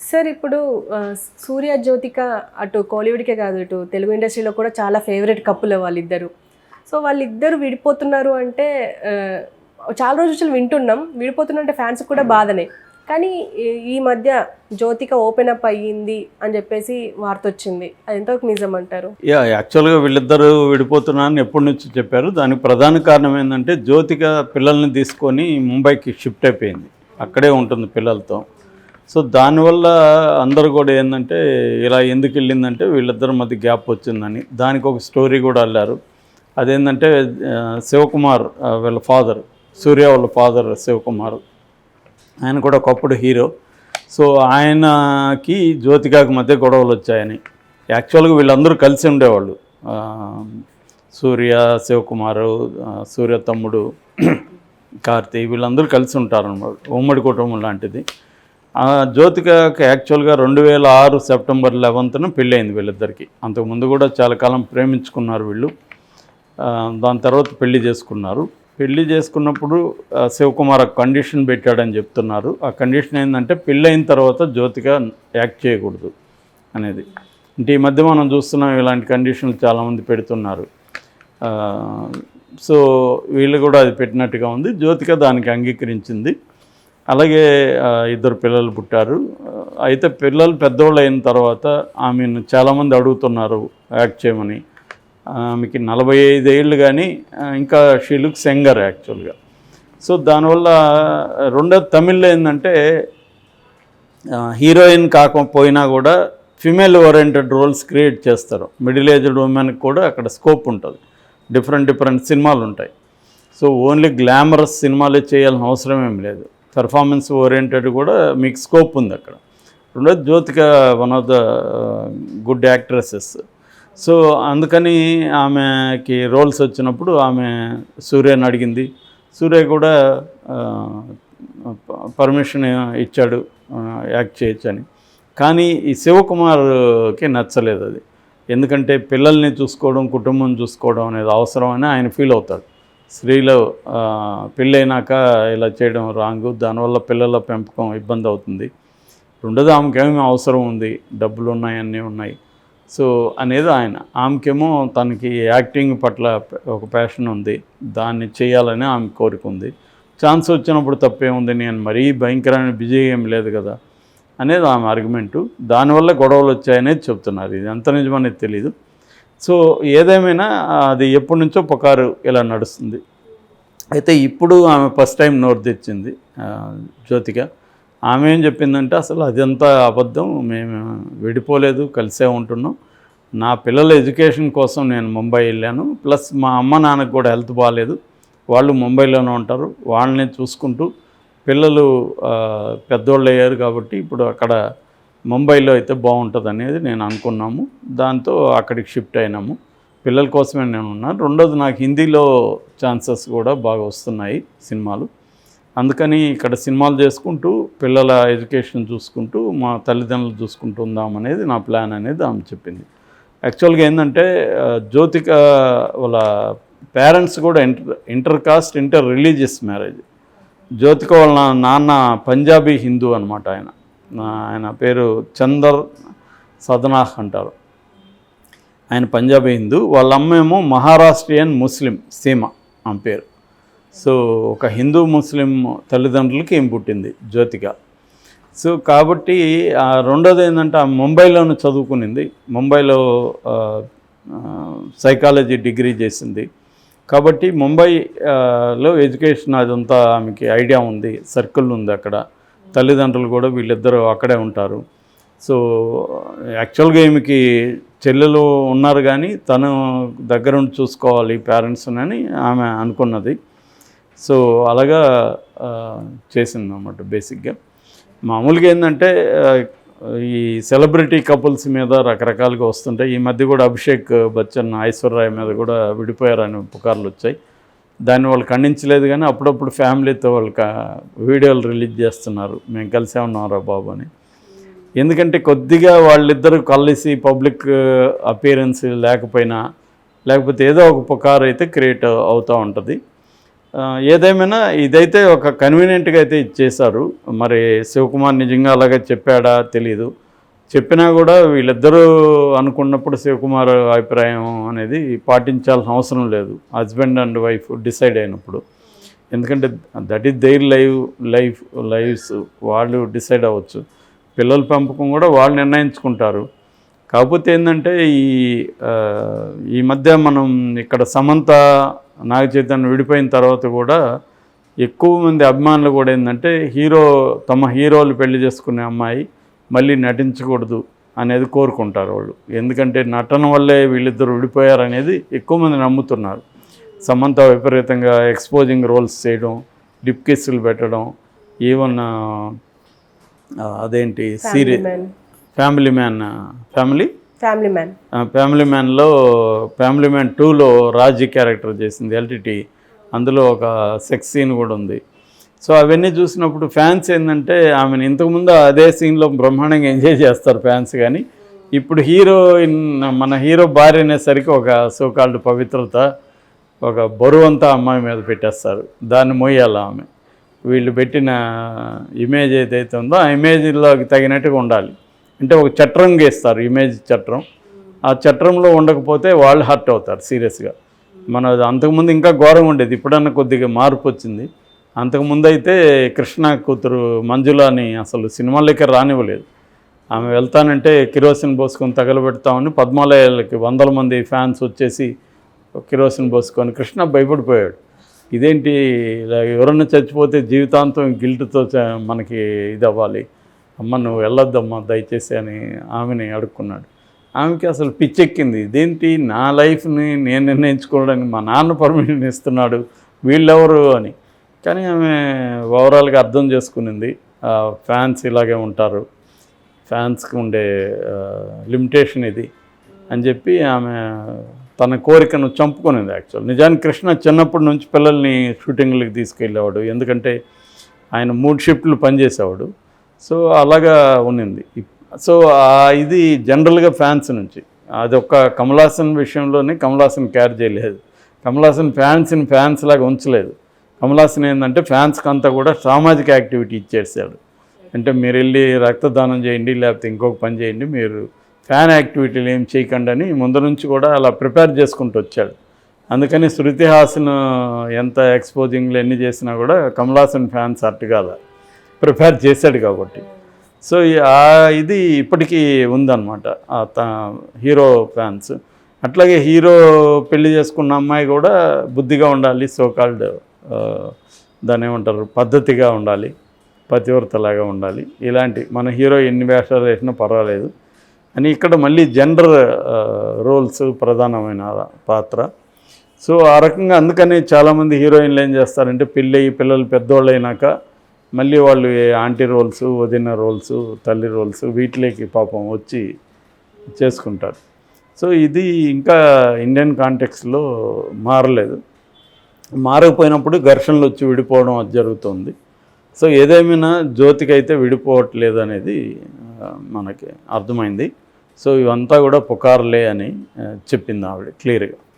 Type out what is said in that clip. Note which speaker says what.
Speaker 1: Sir ఇప్పుడు సూర్య జ్యోతిక అటు కోలీవుడ్కే కాదు ఇటు తెలుగు ఇండస్ట్రీలో కూడా చాలా ఫేవరెట్ కప్పుల్ వాళ్ళిద్దరు. సో వాళ్ళిద్దరు విడిపోతున్నారు అంటే చాలా రోజులు వింటున్నాం. విడిపోతున్నంటే ఫ్యాన్స్ కూడా బాధనే. కానీ ఈ మధ్య జ్యోతిక ఓపెన్ అప్ అయ్యింది అని చెప్పేసి వార్త వచ్చింది. అది ఎంతవరకు నిజం అంటారు?
Speaker 2: యాక్చువల్గా వీళ్ళిద్దరూ విడిపోతున్నారని ఎప్పటి నుంచి చెప్పారు. దానికి ప్రధాన కారణం ఏంటంటే జ్యోతిక పిల్లల్ని తీసుకొని ముంబైకి షిఫ్ట్ అయిపోయింది. అక్కడే ఉంటుంది పిల్లలతో. సో దానివల్ల అందరూ కూడా ఏంటంటే ఇలా ఎందుకు వెళ్ళిందంటే వీళ్ళిద్దరి మధ్య గ్యాప్ వచ్చిందని దానికి ఒక స్టోరీ కూడా అల్లారు. అదేంటంటే శివకుమార్ వీళ్ళ ఫాదర్, సూర్య వాళ్ళ ఫాదర్ శివకుమార్, ఆయన కూడా ఒకప్పుడు హీరో. సో ఆయనకి జ్యోతికాకి మధ్య గొడవలు వచ్చాయని. యాక్చువల్గా వీళ్ళందరూ కలిసి ఉండేవాళ్ళు, సూర్య, శివకుమారు, సూర్య తమ్ముడు కార్తీ, వీళ్ళందరూ కలిసి ఉంటారన్నమాట, ఉమ్మడి కుటుంబం లాంటిది. జ్యోతికకి యాక్చువల్గా 2006 సెప్టెంబర్ 11న పెళ్ళయింది వీళ్ళిద్దరికి. అంతకుముందు కూడా చాలా కాలం ప్రేమించుకున్నారు వీళ్ళు. దాని తర్వాత పెళ్లి చేసుకున్నారు. పెళ్లి చేసుకున్నప్పుడు శివకుమార్ కండిషన్ పెట్టాడని చెప్తున్నారు. ఆ కండిషన్ ఏంటంటే పెళ్ళైన తర్వాత జ్యోతిక యాక్ట్ చేయకూడదు అనేది. అంటే ఈ మధ్య మనం చూస్తున్నాం ఇలాంటి కండిషన్లు చాలామంది పెడుతున్నారు. సో వీళ్ళు కూడా అది పెట్టినట్టుగా ఉంది. జ్యోతిక దానికి అంగీకరించింది. అలాగే ఇద్దరు పిల్లలు పుట్టారు. అయితే పిల్లలు పెద్దోళ్ళు అయిన తర్వాత ఆమెను చాలామంది అడుగుతున్నారు యాక్ట్ చేయమని. ఆమెకి 45 ఏళ్ళు, కానీ ఇంకా షీ లుక్స్ యంగర్ యాక్చువల్గా. సో దానివల్ల రెండోది తమిళ్లో ఏంటంటే హీరోయిన్ కాకపోయినా కూడా ఫిమేల్ ఓరియంటెడ్ రోల్స్ క్రియేట్ చేస్తారు. మిడిల్ ఏజ్డ్ ఉమెన్కి కూడా అక్కడ స్కోప్ ఉంటుంది. డిఫరెంట్ సినిమాలు ఉంటాయి. సో ఓన్లీ గ్లామరస్ సినిమాలే చేయాల్సిన అవసరం ఏం లేదు. పెర్ఫార్మెన్స్ ఓరియంటెడ్ కూడా మీకు స్కోప్ ఉంది అక్కడ. రెండోది Jyothika one of the good actresses. So అందుకని ఆమెకి రోల్స్ వచ్చినప్పుడు ఆమె సూర్యని అడిగింది. సూర్య కూడా పర్మిషన్ ఇచ్చాడు యాక్ట్ చేయొచ్చని. కానీ ఈ శివకుమార్కి నచ్చలేదు అది. ఎందుకంటే పిల్లల్ని చూసుకోవడం, కుటుంబం చూసుకోవడం అనేది అవసరమని ఆయన ఫీల్ అవుతాడు. స్త్రీలో పెళ్ళైనాక ఇలా చేయడం రాంగు, దానివల్ల పిల్లల పెంపకం ఇబ్బంది అవుతుంది. రెండోది ఆమెకేమీ అవసరం ఉంది, డబ్బులు ఉన్నాయి, అన్నీ ఉన్నాయి. సో అనేది ఆయన. ఆమెకేమో తనకి యాక్టింగ్ పట్ల ఒక ప్యాషన్ ఉంది, దాన్ని చేయాలని ఆమె కోరిక ఉంది. ఛాన్స్ వచ్చినప్పుడు తప్పేముంది, నేను మరీ భయంకరమైన బిజీ ఏం లేదు కదా అనేది ఆమె ఆర్గ్యుమెంటు. దానివల్ల గొడవలు వచ్చాయనేది చెప్తున్నారు. ఇది ఎంత నిజమనేది తెలీదు. సో ఏదేమైనా అది ఎప్పటి నుంచో పుకారు ఇలా నడుస్తుంది. అయితే ఇప్పుడు ఆమె ఫస్ట్ టైం నోరు తెచ్చింది జ్యోతిక. ఆమె ఏం చెప్పిందంటే అసలు అదంతా అబద్ధం, మేము విడిపోలేదు, కలిసే ఉంటున్నాం. నా పిల్లల ఎడ్యుకేషన్ కోసం నేను ముంబై వెళ్ళాను. ప్లస్ మా అమ్మ నాన్నకు కూడా హెల్త్ బాగాలేదు, వాళ్ళు ముంబైలోనే ఉంటారు. వాళ్ళని చూసుకుంటూ పిల్లలు పెద్దోళ్ళు అయ్యారు కాబట్టి ఇప్పుడు అక్కడ ముంబైలో అయితే బాగుంటుంది అనేది నేను అనుకున్నాము. దాంతో అక్కడికి షిఫ్ట్ అయినాము. పిల్లల కోసమే నేను ఉన్నాను. రెండోది నాకు హిందీలో ఛాన్సెస్ కూడా బాగా వస్తున్నాయి సినిమాలు. అందుకని ఇక్కడ సినిమాలు చేసుకుంటూ పిల్లల ఎడ్యుకేషన్ చూసుకుంటూ మా తల్లిదండ్రులు చూసుకుంటూ ఉందామనేది నా ప్లాన్ అనేది ఆమె చెప్పింది. యాక్చువల్గా ఏంటంటే జ్యోతిక వాళ్ళ పేరెంట్స్ కూడా inter caste, inter religious marriage. Jyothika వాళ్ళ నాన్న పంజాబీ హిందూ అనమాట. ఆయన పేరు చందర్ సదనాహ్ అంటారు. ఆయన పంజాబీ హిందూ. వాళ్ళ అమ్మేమో మహారాష్ట్రియన్ ముస్లిం, సీమ ఆమె పేరు. సో ఒక హిందూ ముస్లిం తల్లిదండ్రులకి ఏం పుట్టింది జ్యోతిక. సో కాబట్టి రెండోది ఏంటంటే ఆమె ముంబైలోనే చదువుకునింది. ముంబైలో సైకాలజీ డిగ్రీ చేసింది. కాబట్టి ముంబైలో ఎడ్యుకేషన్ అదంతా ఆమెకి ఐడియా ఉంది, సర్కిల్ ఉంది అక్కడ. తల్లిదండ్రులు కూడా వీళ్ళిద్దరూ అక్కడే ఉంటారు. సో యాక్చువల్గా ఈమెకి చెల్లెలు ఉన్నారు, కానీ తను దగ్గరుండి చూసుకోవాలి పేరెంట్స్ అని ఆమె అనుకున్నది. సో అలాగా చేసిందన్నమాట బేసిక్గా. మామూలుగా ఏంటంటే ఈ సెలబ్రిటీ కపుల్స్ మీద రకరకాలుగా వస్తుంటాయి. ఈ మధ్య కూడా అభిషేక్ బచ్చన్, ఐశ్వర్య మీద కూడా విడిపోయారని పుకార్లు వచ్చాయి. దాన్ని వాళ్ళు ఖండించలేదు, కానీ అప్పుడప్పుడు ఫ్యామిలీతో వాళ్ళకి వీడియోలు రిలీజ్ చేస్తున్నారు, మేము కలిసే ఉన్నారా బాబు అని. ఎందుకంటే కొద్దిగా వాళ్ళిద్దరూ కలిసి పబ్లిక్ అపియరెన్స్ లేకపోతే ఏదో ఒక పుకారు అయితే క్రియేట్ అవుతూ ఉంటుంది. ఏదేమైనా ఇదైతే ఒక కన్వీనియంట్గా అయితే ఇచ్చేశారు. మరి శివకుమార్ నిజంగా అలాగే చెప్పాడా తెలీదు. చెప్పినా కూడా వీళ్ళిద్దరూ అనుకున్నప్పుడు శివకుమార్ అభిప్రాయం అనేది పాటించాల్సిన అవసరం లేదు, హస్బెండ్ అండ్ వైఫ్ డిసైడ్ అయినప్పుడు. ఎందుకంటే దట్ ఈస్ దేర్ లైఫ్స్ వాళ్ళు డిసైడ్ అవ్వచ్చు. పిల్లల పెంపకం కూడా వాళ్ళు నిర్ణయించుకుంటారు. కాకపోతే ఏంటంటే ఈ మధ్య మనం ఇక్కడ సమంత నాగ చైతన్య విడిపోయిన తర్వాత కూడా ఎక్కువ మంది అభిమానులు కూడా ఏంటంటే తమ హీరోలు పెళ్లి చేసుకునే అమ్మాయి మళ్ళీ నటించకూడదు అనేది కోరుకుంటారు వాళ్ళు. ఎందుకంటే నటన వల్లే వీళ్ళిద్దరు విడిపోయారనేది ఎక్కువ మంది నమ్ముతున్నారు. సమంత విపరీతంగా ఎక్స్పోజింగ్ రోల్స్ చేయడం, లిప్ కిస్సులు పెట్టడం, ఈవెన్ అదేంటి సీరియల్ ఫ్యామిలీ మ్యాన్లో ఫ్యామిలీ మ్యాన్ 2లో రాజీ క్యారెక్టర్ చేసింది ఎల్టీటీ. అందులో ఒక సెక్స్ సీన్ కూడా ఉంది. సో అవన్నీ చూసినప్పుడు ఫ్యాన్స్ ఏంటంటే ఆమెను ఇంతకుముందు అదే సీన్లో బ్రహ్మాండంగా ఎంజాయ్ చేస్తారు ఫ్యాన్స్. కానీ ఇప్పుడు మన హీరో భార్య అనేసరికి ఒక సోకాల్డ్ పవిత్రత, ఒక బరువంతా అమ్మాయి మీద పెట్టేస్తారు. దాన్ని మోయాలి ఆమె. వీళ్ళు పెట్టిన ఇమేజ్ ఏదైతే ఉందో ఆ ఇమేజ్లోకి తగినట్టుగా ఉండాలి. అంటే ఒక చట్రం గీస్తారు, ఇమేజ్ చట్రం. ఆ చట్రంలో ఉండకపోతే వాళ్ళు హర్ట్ అవుతారు సీరియస్గా. అంతకుముందు ఇంకా ఘోరంగా ఉండేది, ఇప్పుడన్నా కొద్దిగా మార్పు వచ్చింది. అంతకుముందు అయితే కృష్ణ కూతురు మంజులాని అసలు సినిమాలకే రానివ్వలేదు. ఆమె వెళ్తానంటే కిరోసిన్ పోసుకొని తగలబెడతామని పద్మాలయాలకి 100 మంది ఫ్యాన్స్ వచ్చేసి కిరోసిన్ పోసుకొని కృష్ణ భయపడిపోయాడు. ఇదేంటి ఇలా ఎవరన్నా చచ్చిపోతే జీవితాంతం గిల్ట్తో మనకి ఇది అవ్వాలి, అమ్మ నువ్వు వెళ్ళొద్దమ్మా దయచేసి అని ఆమెని అడుక్కున్నాడు. ఆమెకి అసలు పిచ్చెక్కింది, ఇదేంటి నా లైఫ్ని నేను నిర్ణయించుకోవడానికి మా నాన్న పర్మిషన్ ఇస్తున్నాడు, వీళ్ళెవరు అని. కానీ ఆమె ఓవరాల్గా అర్థం చేసుకునింది, ఫ్యాన్స్ ఇలాగే ఉంటారు, ఫ్యాన్స్కి ఉండే లిమిటేషన్ ఇది అని చెప్పి ఆమె తన కోరికను చంపుకునింది. యాక్చువల్ నిజానికి కృష్ణ చిన్నప్పటి నుంచి పిల్లల్ని షూటింగ్లకి తీసుకెళ్ళేవాడు. ఎందుకంటే ఆయన 3 షిఫ్ట్లు పనిచేసేవాడు. సో అలాగా ఉన్నింది. సో ఇది జనరల్గా ఫ్యాన్స్ నుంచి అదొక కమల్ హాసన్ విషయంలోనే కమల్ హాసన్ క్యారీ చేయలేదు. కమల్ హాసన్ ఫ్యాన్స్ లాగా ఉంచలేదు. కమల్ హాసన్ ఏంటంటే ఫ్యాన్స్కి అంతా కూడా సామాజిక యాక్టివిటీ ఇచ్చేసాడు. అంటే మీరు వెళ్ళి రక్తదానం చేయండి, లేకపోతే ఇంకొక పని చేయండి, మీరు ఫ్యాన్ యాక్టివిటీలు ఏం చేయకండి అని ముందు నుంచి కూడా అలా ప్రిపేర్ చేసుకుంటూ వచ్చాడు. అందుకని శృతి హాసన్ ఎంత ఎక్స్పోజింగ్లు ఎన్ని చేసినా కూడా కమల్ హాసన్ ఫ్యాన్స్ అట్టుగా ప్రిపేర్ చేశాడు కాబట్టి. సో ఇది ఇప్పటికీ ఉందన్నమాట హీరో ఫ్యాన్స్. అట్లాగే హీరో పెళ్లి చేసుకున్న అమ్మాయి కూడా బుద్ధిగా ఉండాలి, సోకాల్డ్ దాన్ని ఏమంటారు పద్ధతిగా ఉండాలి, పతివ్రతలాగా ఉండాలి. ఇలాంటి మన హీరో ఎన్ని వేషాలు వేసినా పర్వాలేదు అని ఇక్కడ మళ్ళీ జెండర్ రోల్స్ ప్రధానమైన పాత్ర. సో ఆ రకంగా అందుకని చాలామంది హీరోయిన్లు ఏం చేస్తారంటే పిల్లలు పెద్దోళ్ళు అయినాక మళ్ళీ వాళ్ళు ఆంటీ రోల్స్, వదిన రోల్స్, తల్లి రోల్స్ వీటిలోకి పాపం వచ్చి చేసుకుంటారు. సో ఇది ఇంకా ఇండియన్ కాంటెక్స్లో మారలేదు. మారకపోయినప్పుడు ఘర్షణలు వచ్చి విడిపోవడం అది జరుగుతుంది. సో ఏదేమైనా జ్యోతికి అయితే విడిపోవట్లేదు అనేది మనకి అర్థమైంది. సో ఇవంతా కూడా పుకార్లే అని చెప్పింది ఆవిడ క్లియర్గా.